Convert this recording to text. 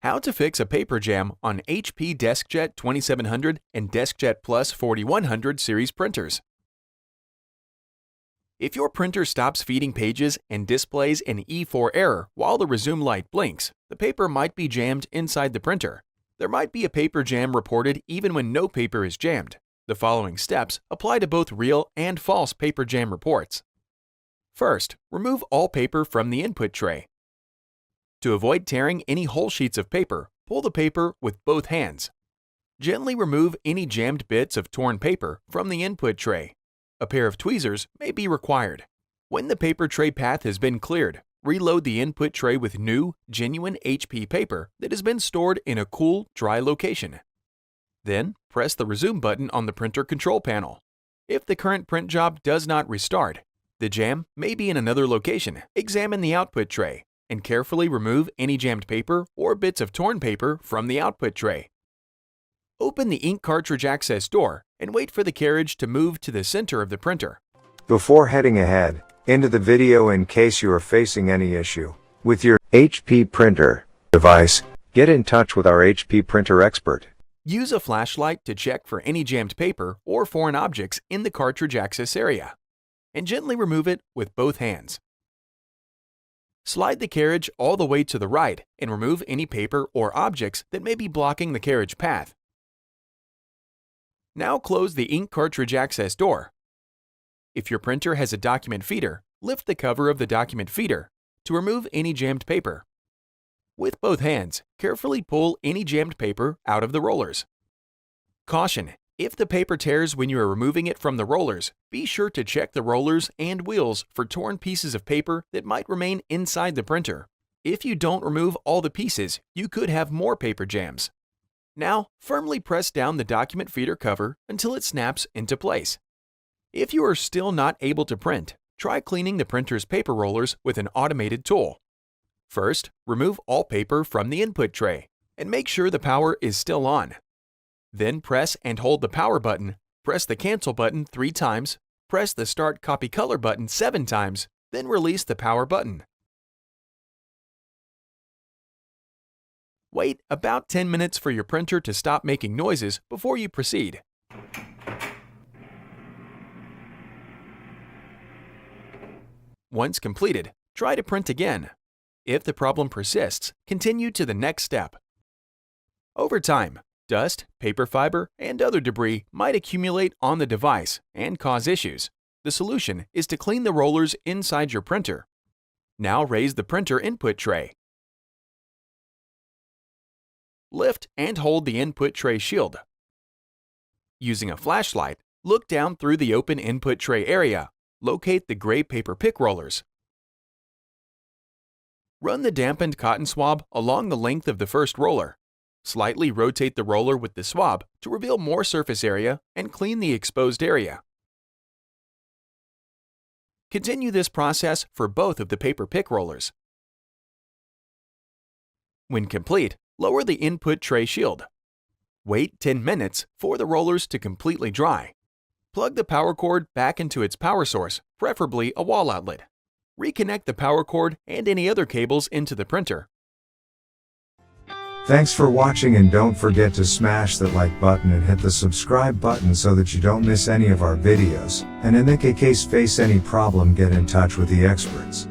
How to fix a paper jam on HP DeskJet 2700 and DeskJet Plus 4100 series printers. If your printer stops feeding pages and displays an E4 error while the resume light blinks, the paper might be jammed inside the printer. There might be a paper jam reported even when no paper is jammed. The following steps apply to both real and false paper jam reports. First, remove all paper from the input tray. To avoid tearing any whole sheets of paper, pull the paper with both hands. Gently remove any jammed bits of torn paper from the input tray. A pair of tweezers may be required. When the paper tray path has been cleared, reload the input tray with new, genuine HP paper that has been stored in a cool, dry location. Then, press the resume button on the printer control panel. If the current print job does not restart, the jam may be in another location. Examine the output tray and carefully remove any jammed paper or bits of torn paper from the output tray. Open the ink cartridge access door and wait for the carriage to move to the center of the printer. Before heading ahead into the video, in case you are facing any issue with your HP printer device, get in touch with our HP printer expert. Use a flashlight to check for any jammed paper or foreign objects in the cartridge access area, and gently remove it with both hands. Slide the carriage all the way to the right and remove any paper or objects that may be blocking the carriage path. Now close the ink cartridge access door. If your printer has a document feeder, lift the cover of the document feeder to remove any jammed paper. With both hands, carefully pull any jammed paper out of the rollers. Caution: if the paper tears when you are removing it from the rollers, be sure to check the rollers and wheels for torn pieces of paper that might remain inside the printer. If you don't remove all the pieces, you could have more paper jams. Now, firmly press down the document feeder cover until it snaps into place. If you are still not able to print, try cleaning the printer's paper rollers with an automated tool. First, remove all paper from the input tray and make sure the power is still on. Then press and hold the power button, press the cancel button 3 times, press the start copy color button 7 times, then release the power button. Wait about 10 minutes for your printer to stop making noises before you proceed. Once completed, try to print again. If the problem persists, continue to the next step. Over time, dust, paper fiber, and other debris might accumulate on the device and cause issues. The solution is to clean the rollers inside your printer. Now raise the printer input tray. Lift and hold the input tray shield. Using a flashlight, look down through the open input tray area. Locate the gray paper pick rollers. Run the dampened cotton swab along the length of the first roller. Slightly rotate the roller with the swab to reveal more surface area and clean the exposed area. Continue this process for both of the paper pick rollers. When complete, lower the input tray shield. Wait 10 minutes for the rollers to completely dry. Plug the power cord back into its power source, preferably a wall outlet. Reconnect the power cord and any other cables into the printer. Thanks for watching, and don't forget to smash that like button and hit the subscribe button so that you don't miss any of our videos. And in the case face any problem, get in touch with the experts.